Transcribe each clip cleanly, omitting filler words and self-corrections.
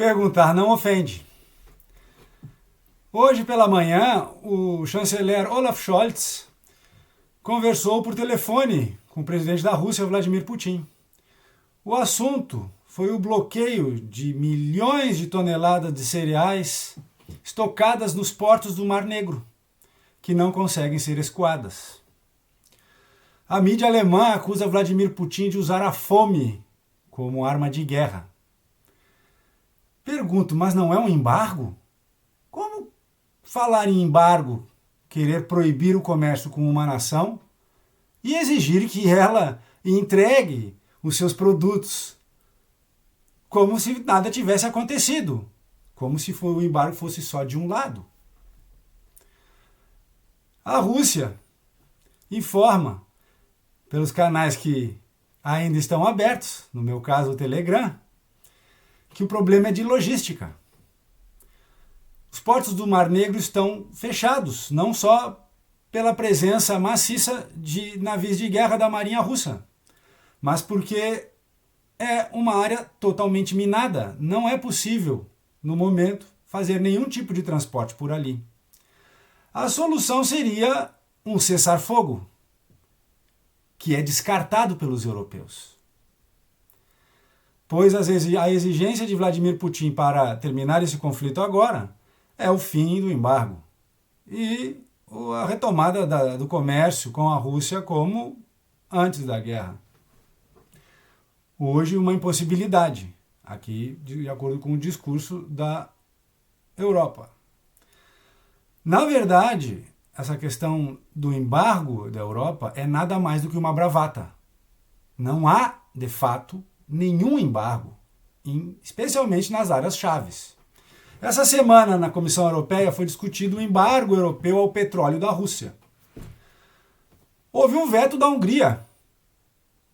Perguntar não ofende. Hoje pela manhã, o chanceler Olaf Scholz conversou por telefone com o presidente da Rússia, Vladimir Putin. O assunto foi o bloqueio de milhões de toneladas de cereais estocadas nos portos do Mar Negro, que não conseguem ser escoadas. A mídia alemã acusa Vladimir Putin de usar a fome como arma de guerra. Pergunto, mas não é um embargo? Como falar em embargo, querer proibir o comércio com uma nação e exigir que ela entregue os seus produtos como se nada tivesse acontecido, como se o embargo fosse só de um lado? A Rússia informa pelos canais que ainda estão abertos, no meu caso o Telegram, que o problema é de logística. Os portos do Mar Negro estão fechados, não só pela presença maciça de navios de guerra da Marinha Russa, mas porque é uma área totalmente minada. Não é possível, no momento, fazer nenhum tipo de transporte por ali. A solução seria um cessar-fogo, que é descartado pelos europeus. Pois a exigência de Vladimir Putin para terminar esse conflito agora é o fim do embargo e a retomada do comércio com a Rússia como antes da guerra. Hoje uma impossibilidade, aqui de acordo com o discurso da Europa. Na verdade, essa questão do embargo da Europa é nada mais do que uma bravata. Não há, de fato, nenhum embargo, especialmente nas áreas chaves. Essa semana, na Comissão Europeia, foi discutido o embargo europeu ao petróleo da Rússia. Houve um veto da Hungria,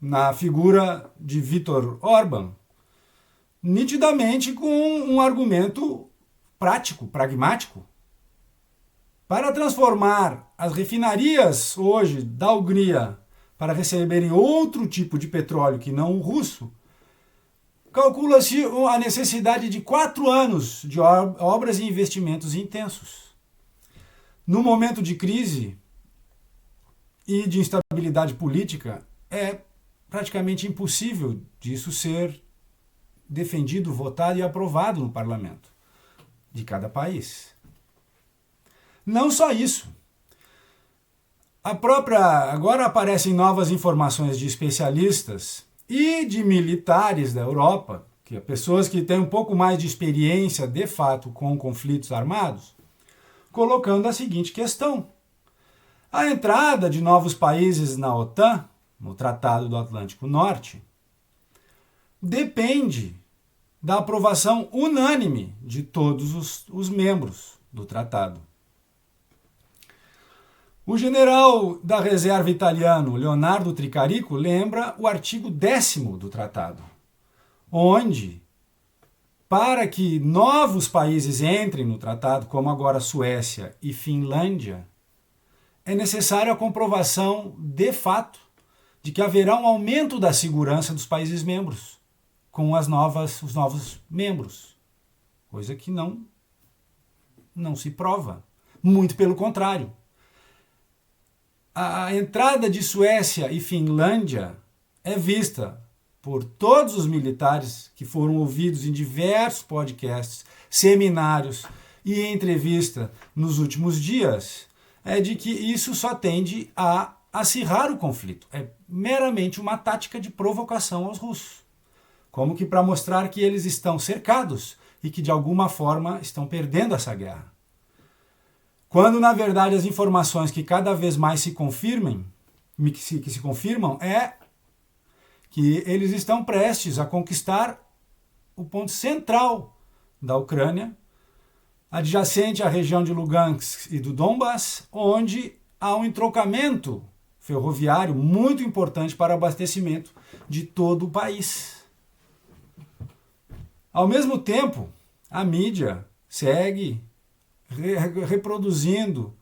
na figura de Viktor Orbán, nitidamente com um argumento prático, pragmático. Para transformar as refinarias hoje da Hungria para receberem outro tipo de petróleo que não o russo, calcula-se a necessidade de 4 anos de obras e investimentos intensos. No momento de crise e de instabilidade política, é praticamente impossível disso ser defendido, votado e aprovado no parlamento de cada país. Não só isso. Agora aparecem novas informações de especialistas e de militares da Europa, que pessoas que têm um pouco mais de experiência, de fato, com conflitos armados, colocando a seguinte questão. A entrada de novos países na OTAN, no Tratado do Atlântico Norte, depende da aprovação unânime de todos os membros do tratado. O general da reserva italiano Leonardo Tricarico lembra o artigo 10º do tratado, onde, para que novos países entrem no tratado, como agora Suécia e Finlândia, é necessário a comprovação de fato de que haverá um aumento da segurança dos países membros com os novos membros, coisa que não se prova, muito pelo contrário. A entrada de Suécia e Finlândia é vista por todos os militares que foram ouvidos em diversos podcasts, seminários e entrevista nos últimos dias, é de que isso só tende a acirrar o conflito. É meramente uma tática de provocação aos russos. Como que para mostrar que eles estão cercados e que de alguma forma estão perdendo essa guerra. Quando, na verdade, as informações que cada vez mais se confirmam é que eles estão prestes a conquistar o ponto central da Ucrânia, adjacente à região de Lugansk e do Donbass, onde há um entroncamento ferroviário muito importante para o abastecimento de todo o país. Ao mesmo tempo, a mídia segue reproduzindo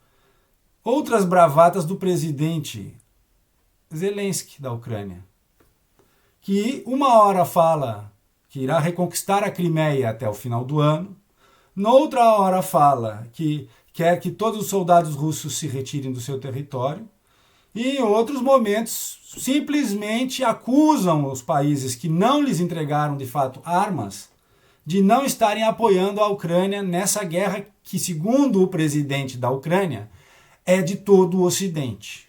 outras bravatas do presidente Zelensky da Ucrânia, que uma hora fala que irá reconquistar a Crimeia até o final do ano. Noutra hora fala que quer que todos os soldados russos se retirem do seu território. E em outros momentos simplesmente acusam os países que não lhes entregaram de fato armas de não estarem apoiando a Ucrânia nessa guerra que, segundo o presidente da Ucrânia, é de todo o Ocidente.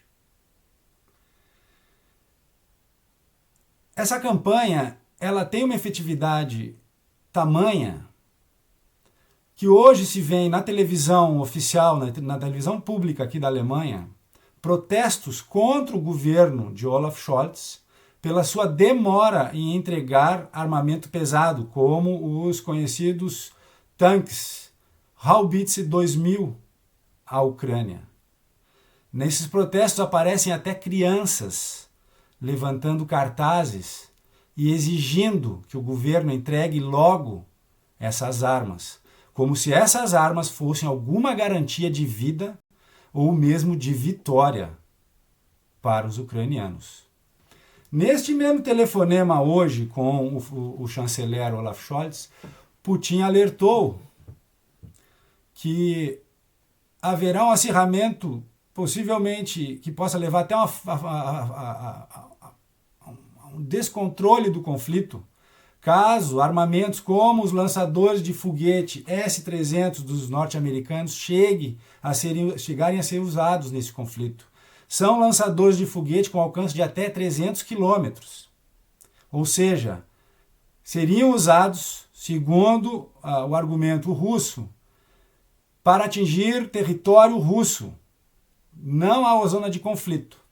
Essa campanha, ela tem uma efetividade tamanha que hoje se vê na televisão oficial, na televisão pública aqui da Alemanha, protestos contra o governo de Olaf Scholz pela sua demora em entregar armamento pesado, como os conhecidos tanques Haubitze 2000 à Ucrânia. Nesses protestos aparecem até crianças levantando cartazes e exigindo que o governo entregue logo essas armas, como se essas armas fossem alguma garantia de vida ou mesmo de vitória para os ucranianos. Neste mesmo telefonema hoje com o chanceler Olaf Scholz, Putin alertou que haverá um acirramento, possivelmente, que possa levar até um descontrole do conflito, caso armamentos como os lançadores de foguete S-300 dos norte-americanos chegarem a ser usados nesse conflito. São lançadores de foguete com alcance de até 300 quilômetros. Ou seja, seriam usados, segundo o argumento russo, para atingir território russo, não a zona de conflito.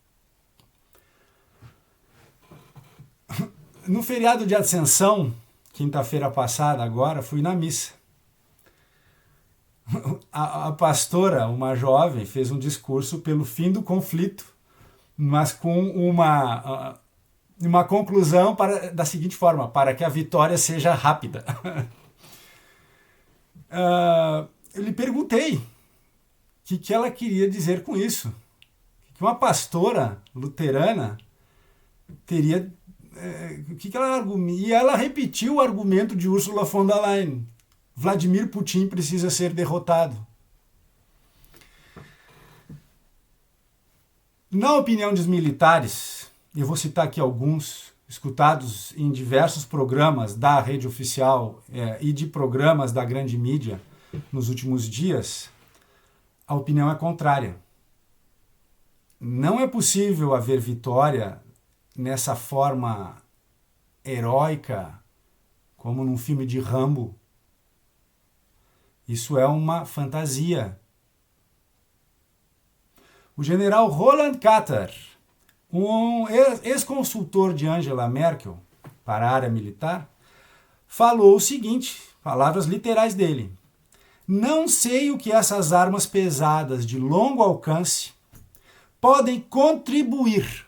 No feriado de Ascensão, quinta-feira passada agora, fui na missa. A pastora, uma jovem, fez um discurso pelo fim do conflito, mas com uma conclusão da seguinte forma: para que a vitória seja rápida. Eu lhe perguntei o que ela queria dizer com isso. Que uma pastora luterana teria... E ela repetiu o argumento de Ursula von der Leyen: Vladimir Putin precisa ser derrotado. Na opinião dos militares, eu vou citar aqui alguns, escutados em diversos programas da rede oficial e de programas da grande mídia nos últimos dias, a opinião é contrária. Não é possível haver vitória nessa forma heróica, como num filme de Rambo. Isso é uma fantasia. O general Roland Katter, um ex-consultor de Angela Merkel para a área militar, falou o seguinte, palavras literais dele: não sei o que essas armas pesadas de longo alcance podem contribuir.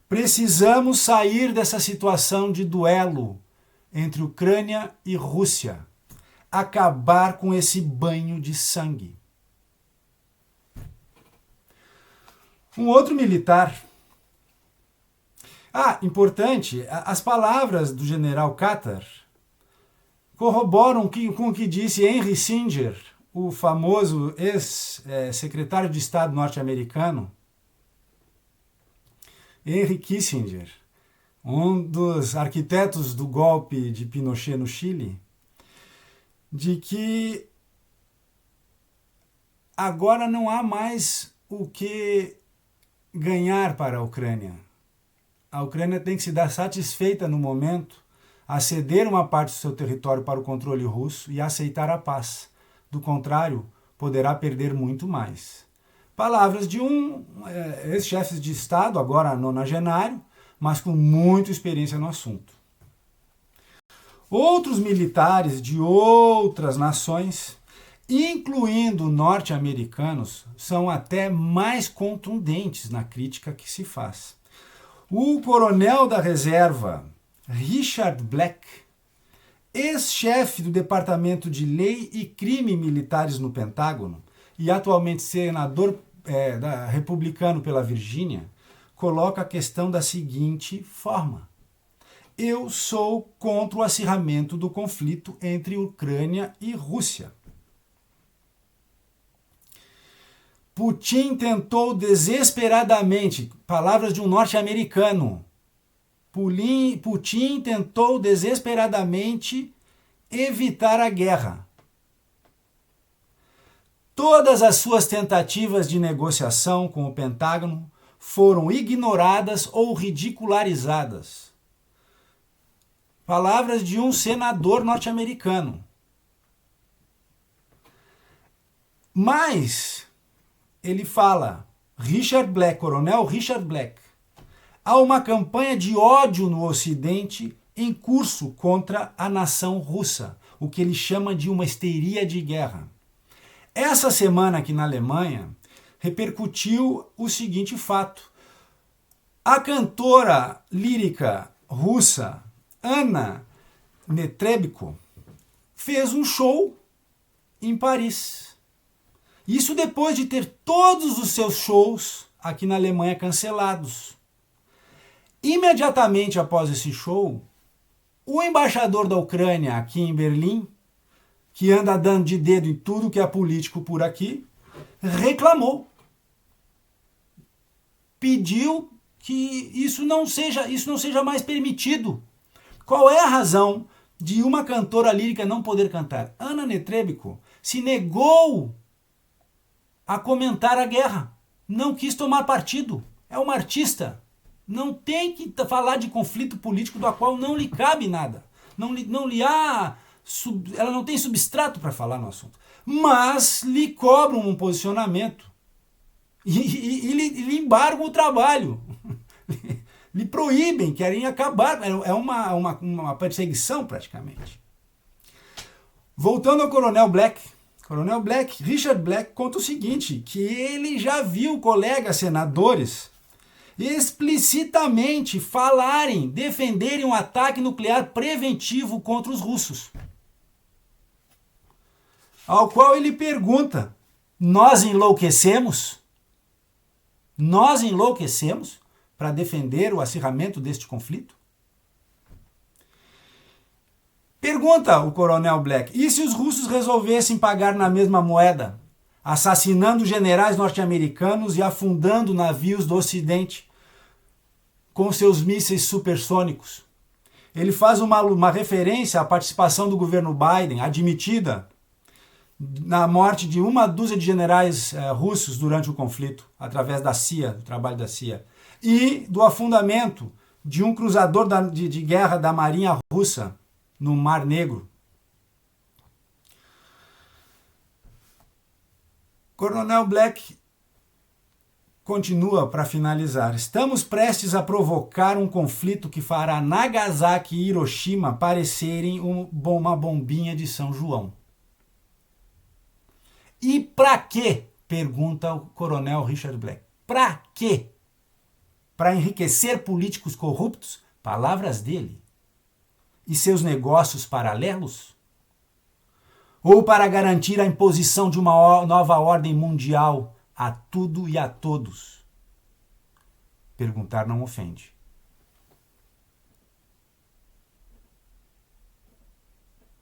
Precisamos sair dessa situação de duelo entre Ucrânia e Rússia. Acabar com esse banho de sangue. Um outro militar. Importante, as palavras do general Katter corroboram com o que disse Henry Kissinger, o famoso ex-secretário de Estado norte-americano. Henry Kissinger, um dos arquitetos do golpe de Pinochet no Chile, de que agora não há mais o que ganhar para a Ucrânia. A Ucrânia tem que se dar satisfeita no momento a ceder uma parte do seu território para o controle russo e aceitar a paz. Do contrário, poderá perder muito mais. Palavras de um ex-chefe de Estado, agora nonagenário, mas com muita experiência no assunto. Outros militares de outras nações, incluindo norte-americanos, são até mais contundentes na crítica que se faz. O coronel da reserva, Richard Black, ex-chefe do Departamento de Lei e Crime Militares no Pentágono e atualmente senador republicano pela Virgínia, coloca a questão da seguinte forma: eu sou contra o acirramento do conflito entre Ucrânia e Rússia. Putin tentou desesperadamente, palavras de um norte-americano, Putin tentou desesperadamente evitar a guerra. Todas as suas tentativas de negociação com o Pentágono foram ignoradas ou ridicularizadas. Palavras de um senador norte-americano. Mas ele fala, Coronel Richard Black, há uma campanha de ódio no Ocidente em curso contra a nação russa, o que ele chama de uma histeria de guerra. Essa semana aqui na Alemanha repercutiu o seguinte fato. A cantora lírica russa Anna Netrebko fez um show em Paris. Isso depois de ter todos os seus shows aqui na Alemanha cancelados. Imediatamente após esse show, o embaixador da Ucrânia aqui em Berlim, que anda dando de dedo em tudo que é político por aqui, reclamou. Pediu que isso não seja mais permitido. Qual é a razão de uma cantora lírica não poder cantar? Anna Netrebko se negou a comentar a guerra. Não quis tomar partido. É uma artista. Não tem que falar de conflito político do qual não lhe cabe nada. Ela não tem substrato para falar no assunto. Mas lhe cobram um posicionamento e lhe embargam o trabalho. Lhe proíbem, querem acabar. É uma perseguição praticamente. Voltando ao Coronel Black. Richard Black conta o seguinte, que ele já viu colegas senadores explicitamente defenderem um ataque nuclear preventivo contra os russos. Ao qual ele pergunta, nós enlouquecemos? Nós enlouquecemos para defender o acirramento deste conflito? Pergunta o Coronel Black, e se os russos resolvessem pagar na mesma moeda, assassinando generais norte-americanos e afundando navios do Ocidente com seus mísseis supersônicos? Ele faz uma referência à participação do governo Biden, admitida, na morte de uma dúzia de generais russos durante o conflito, através da CIA, do trabalho da CIA, e do afundamento de um cruzador de guerra da Marinha Russa no Mar Negro. Coronel Black continua para finalizar. Estamos prestes a provocar um conflito que fará Nagasaki e Hiroshima parecerem uma bombinha de São João. E para quê? Pergunta o Coronel Richard Black. Para quê? Para enriquecer políticos corruptos? Palavras dele. E seus negócios paralelos? Ou para garantir a imposição de uma nova ordem mundial a tudo e a todos? Perguntar não ofende.